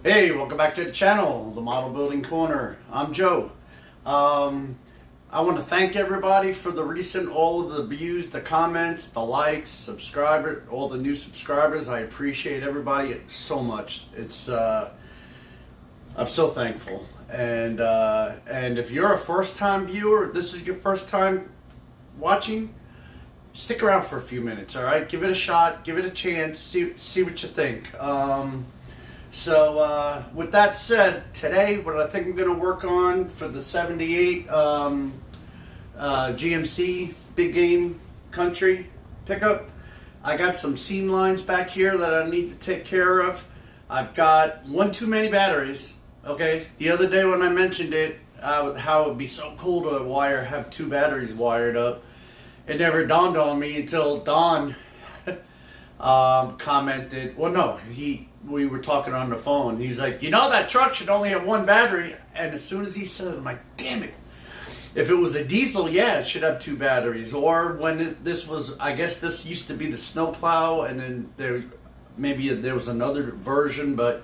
Hey, welcome back to the channel, the Model Building Corner. I'm Joe. I want to thank everybody for the recent, all of the views, the comments, the likes, subscribers, all the new subscribers. I appreciate everybody so much. It's I'm so thankful. And if you're a first-time viewer, this is your first time watching, stick around for a few minutes. All right, give it a shot, give it a chance, see what you think. So with that said, today what I think I'm going to work on for the 78 GMC Big Game Country Pickup, I got some seam lines back here that I need to take care of. I've got one too many batteries. Okay, the other day when I mentioned it, how it would be so cool to have two batteries wired up, it never dawned on me until Don commented. Well, no, we were talking on the phone. He's like, you know, that truck should only have one battery. And as soon as he said it, I'm like, damn it. If it was a diesel, yeah, it should have two batteries. Or when this was, I guess this used to be the snowplow, and then there was another version, but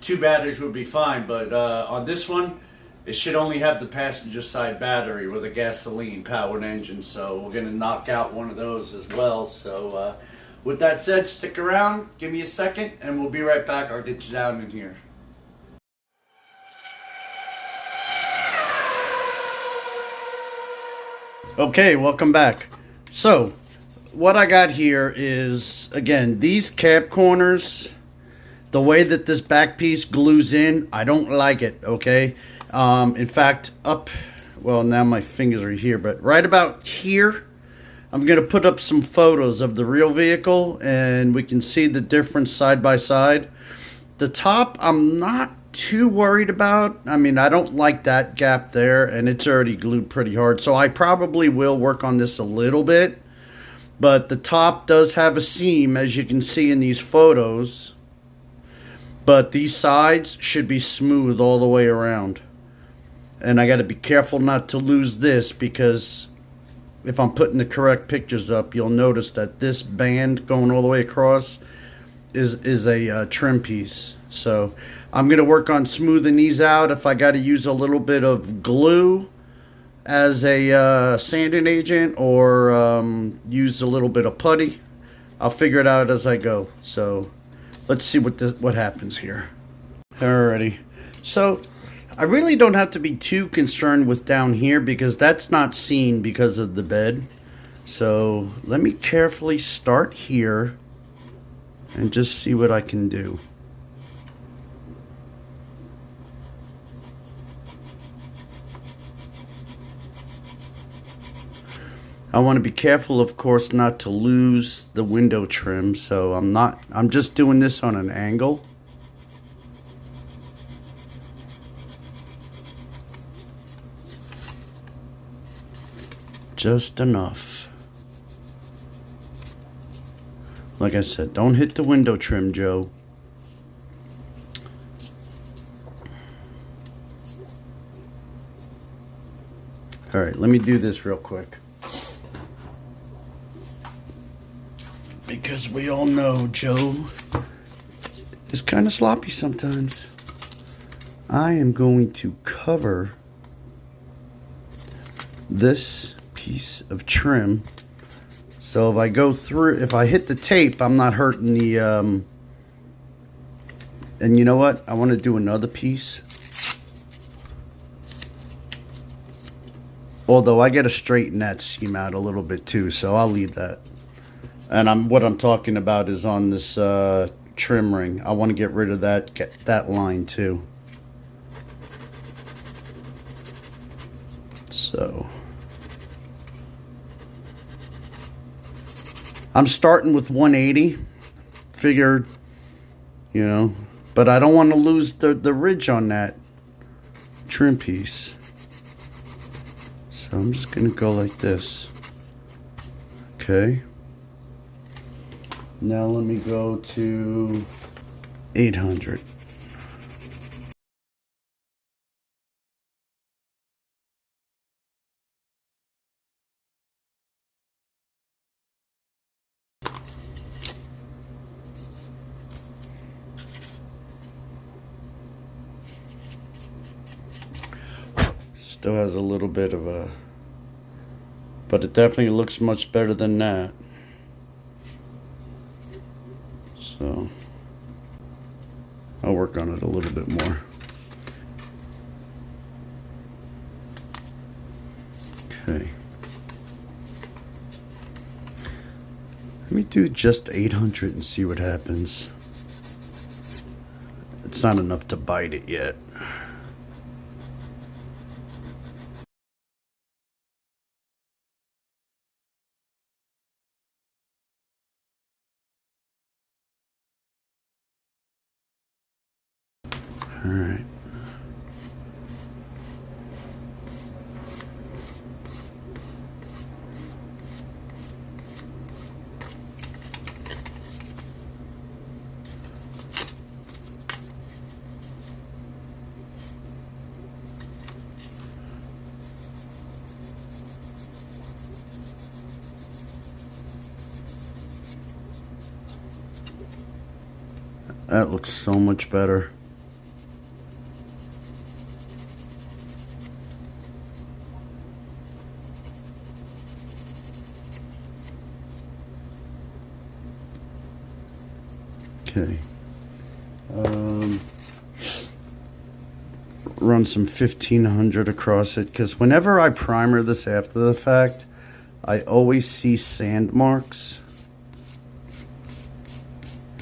two batteries would be fine. But on this one, it should only have the passenger side battery with a gasoline powered engine. So we're going to knock out one of those as well. So with that said, stick around, give me a second, and we'll be right back. I'll get you down in here. Okay, welcome back. So, what I got here is, again, these cab corners, the way that this back piece glues in, I don't like it, okay? In fact, well, now my fingers are here, but right about here, I'm going to put up some photos of the real vehicle, and we can see the difference side by side. The top, I'm not too worried about. I mean, I don't like that gap there, and it's already glued pretty hard. So I probably will work on this a little bit. But the top does have a seam, as you can see in these photos. But these sides should be smooth all the way around. And I got to be careful not to lose this, because if I'm putting the correct pictures up, you'll notice that this band going all the way across is a trim piece. So I'm going to work on smoothing these out. If I got to use a little bit of glue as a sanding agent, or use a little bit of putty, I'll figure it out as I go. So let's see what happens here. Alrighty. So I really don't have to be too concerned with down here, because that's not seen because of the bed. So let me carefully start here and just see what I can do. I want to be careful, of course, not to lose the window trim. So I'm just doing this on an angle. Just enough. Like I said, don't hit the window trim, Joe. All right, let me do this real quick, because we all know Joe is kind of sloppy sometimes. I am going to cover this piece of trim, so if I go through, if I hit the tape, I'm not hurting the and you know what, I want to do another piece, although I gotta straighten that seam out a little bit too, so I'll leave that. And what I'm talking about is on this trim ring. I want to get rid of that line too. So I'm starting with 180, figured, you know, but I don't want to lose the ridge on that trim piece. So I'm just going to go like this. Okay. Now let me go to 800. Still has a little bit of a, but it definitely looks much better than that. So I'll work on it a little bit more. Okay. Let me do just 800 and see what happens. It's not enough to bite it yet. All right. That looks so much better. Okay. Run some 1500 across it, because whenever I primer this after the fact, I always see sand marks.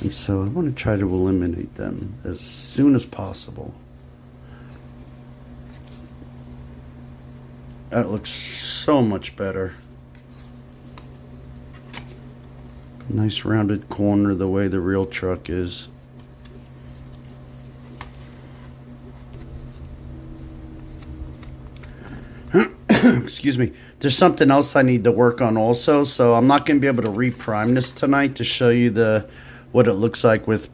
And so I want to try to eliminate them as soon as possible. That looks so much better. Nice rounded corner the way the real truck is. Excuse me. There's something else I need to work on also, so I'm not going to be able to reprime this tonight to show you what it looks like with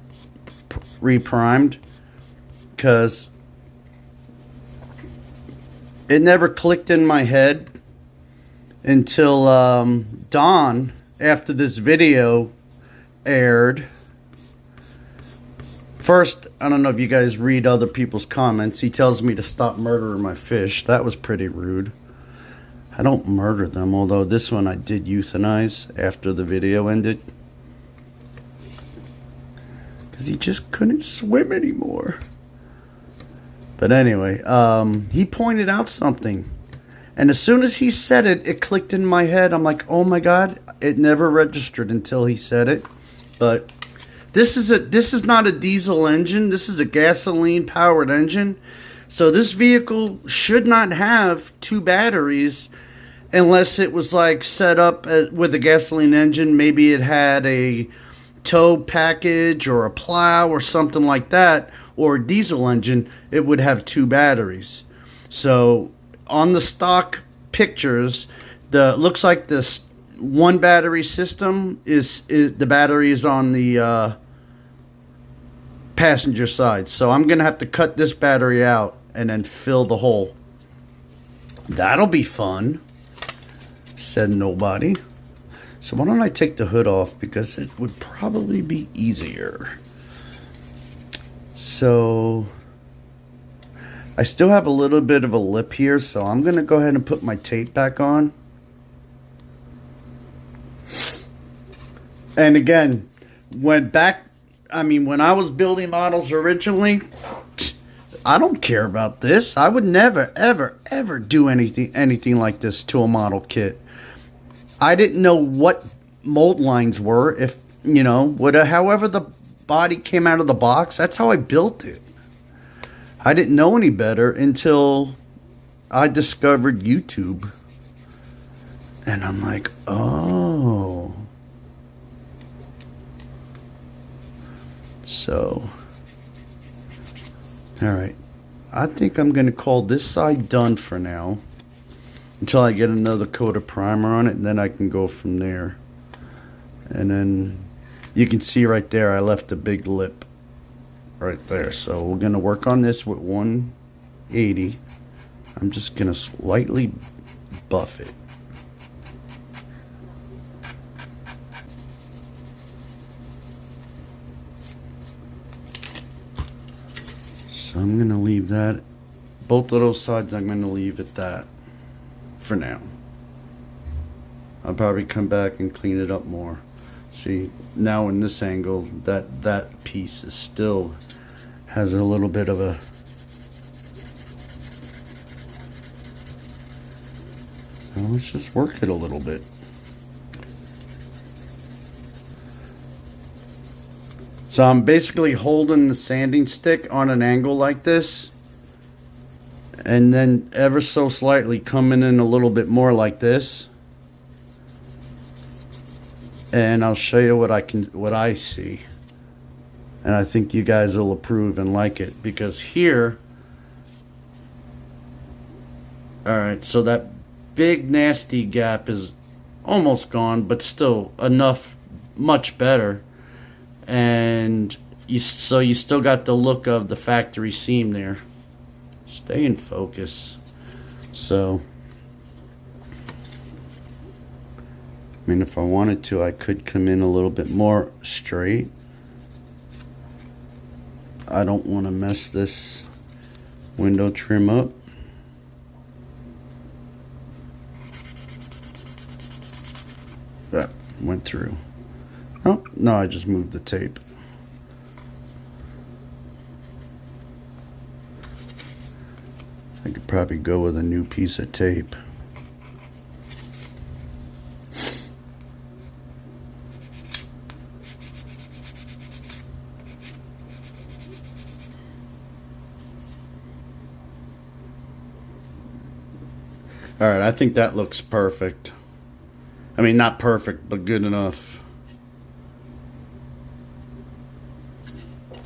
reprimed, because it never clicked in my head until Don, after this video aired. First, I don't know if you guys read other people's comments. He tells me to stop murdering my fish. That was pretty rude. I don't murder them, although this one I did euthanize after the video ended, because he just couldn't swim anymore. But anyway, he pointed out something, and as soon as he said it, it clicked in my head. I'm like, oh my god, it never registered until he said it. But this is not a diesel engine. This is a gasoline powered engine. So this vehicle should not have two batteries, unless it was like set up with a gasoline engine. Maybe it had a tow package or a plow or something like that, or a diesel engine. It would have two batteries. So on the stock pictures, looks like this one battery system is the battery is on the passenger side. So I'm gonna have to cut this battery out and then fill the hole. That'll be fun, said nobody. So why don't I take the hood off, because it would probably be easier. So I still have a little bit of a lip here, so I'm gonna go ahead and put my tape back on. And again, when I was building models originally, I don't care about this. I would never, ever, ever do anything like this to a model kit. I didn't know what mold lines were. If, you know, however the body came out of the box, that's how I built it. I didn't know any better until I discovered YouTube. And I'm like, oh. So, all right. I think I'm going to call this side done for now, until I get another coat of primer on it, and then I can go from there. And then you can see right there, I left a big lip right there. So we're going to work on this with 180. I'm just going to slightly buff it. So I'm going to leave that Both of those sides I'm going to leave at that for now. I'll probably come back and clean it up more. See, now in this angle, that piece is still has a little bit of a... So let's just work it a little bit. So I'm basically holding the sanding stick on an angle like this, and then ever so slightly coming in a little bit more like this. And I'll show you what I see. And I think you guys will approve and like it, because here, alright, so that big nasty gap is almost gone, but still enough, much better. And so you still got the look of the factory seam there. Stay in focus. So, I mean, if I wanted to, I could come in a little bit more straight. I don't want to mess this window trim up. That went through. Oh, no, I just moved the tape. I could probably go with a new piece of tape. Alright, I think that looks perfect. I mean, not perfect, but good enough.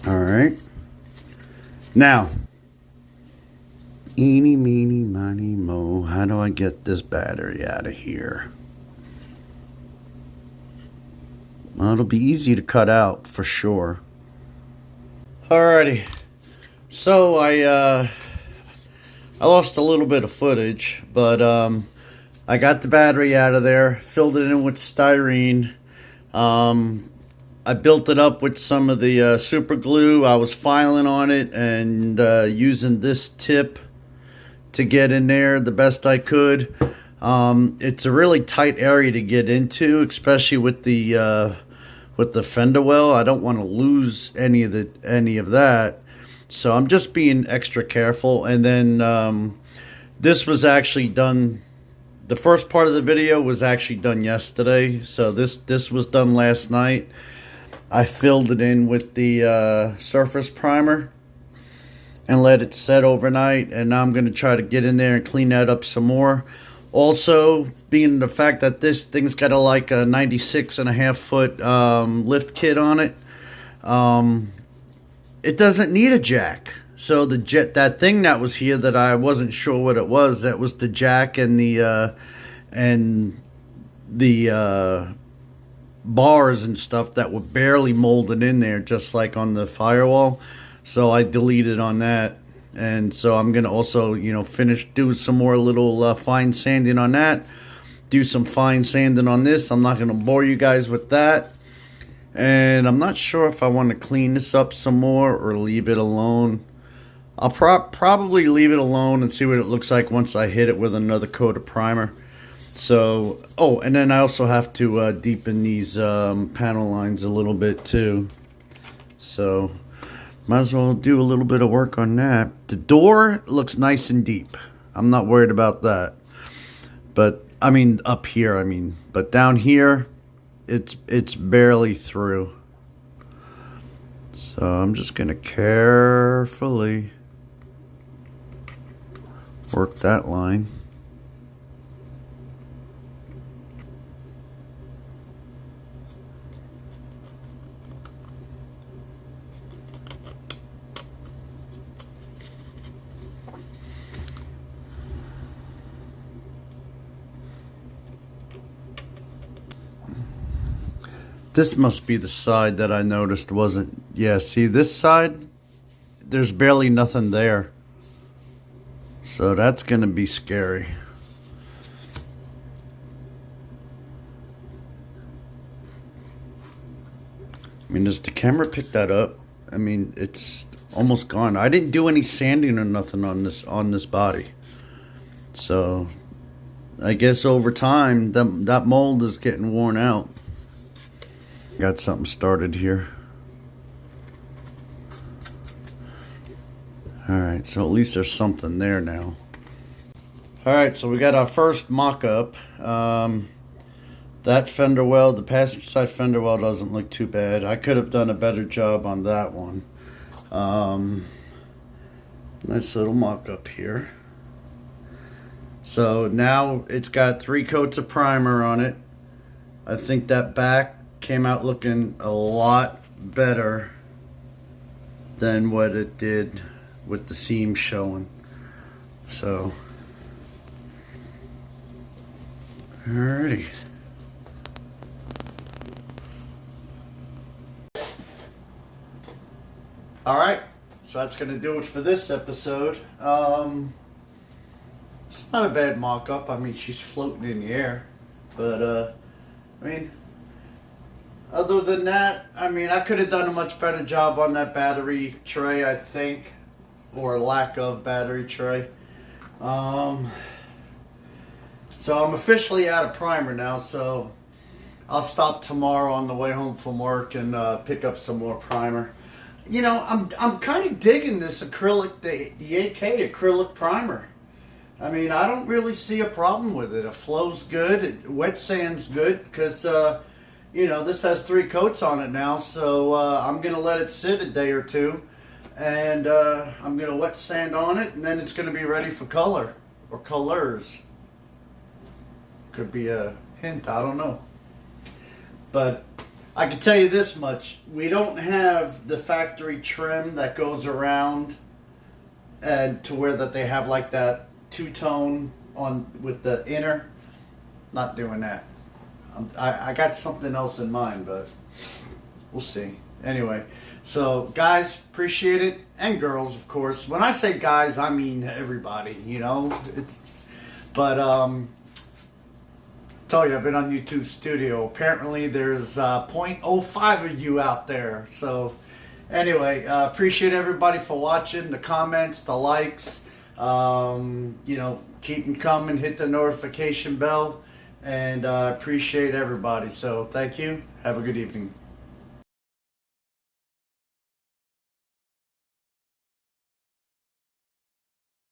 Alright. Now, eeny, meeny, miny, mo, how do I get this battery out of here? Well, it'll be easy to cut out for sure. Alrighty. So I lost a little bit of footage, but I got the battery out of there, filled it in with styrene. I built it up with some of the super glue. I was filing on it and using this tip to get in there the best I could. It's a really tight area to get into, especially with the fender well. I don't want to lose any of that. So I'm just being extra careful. And then this was actually done. The first part of the video was actually done yesterday. So this was done last night. I filled it in with the surface primer and let it set overnight. And now I'm going to try to get in there and clean that up some more. Also, being the fact that this thing's got a 96.5 foot lift kit on it. It doesn't need a jack. So that thing that was here that I wasn't sure what it was, that was the jack and the bars and stuff that were barely molded in there, just like on the firewall. So I deleted on that. And so I'm going to also, do some more little fine sanding on that. Do some fine sanding on this. I'm not going to bore you guys with that. And I'm not sure if I want to clean this up some more or leave it alone. I'll probably leave it alone and see what it looks like once I hit it with another coat of primer. So, oh, and then I also have to deepen these panel lines a little bit too. So, might as well do a little bit of work on that. The door looks nice and deep. I'm not worried about that. But, I mean, up here, but down here, it's barely through. So I'm just gonna carefully work that line. This must be the side that I noticed wasn't... Yeah, see this side? There's barely nothing there. So that's going to be scary. I mean, does the camera pick that up? I mean, it's almost gone. I didn't do any sanding or nothing on this body. So I guess over time that mold is getting worn out. Got something started here. Alright, so at least there's something there now. Alright, so we got our first mock-up. That fender well, the passenger side fender well doesn't look too bad. I could have done a better job on that one. Nice little mock-up here. So now it's got 3 coats of primer on it. I think that back came out looking a lot better than what it did with the seam showing. So, alrighty. Alright, so that's going to do it for this episode. It's not a bad mock-up. I mean, she's floating in the air. But, I mean, other than that, I mean, I could have done a much better job on that battery tray, I think. Or lack of battery tray. So I'm officially out of primer now, so I'll stop tomorrow on the way home from work and pick up some more primer. You know, I'm kind of digging this acrylic, the AK acrylic primer. I mean, I don't really see a problem with it. It flows good. Wet sand's good because, you know, this has 3 coats on it now. So I'm going to let it sit a day or two. And I'm going to wet sand on it. And then it's going to be ready for color or colors. Could be a hint. I don't know. But I can tell you this much. We don't have the factory trim that goes around and to where that they have like that two-tone on with the inner. Not doing that. I got something else in mind, but we'll see. Anyway, so guys, appreciate it, and girls, of course. When I say guys, I mean everybody. You know, but tell you, I've been on YouTube Studio. Apparently, there's 0.05 of you out there. So anyway, appreciate everybody for watching. The comments, the likes. You know, keep them coming. Hit the notification bell, and appreciate everybody. So thank you. Have a good evening.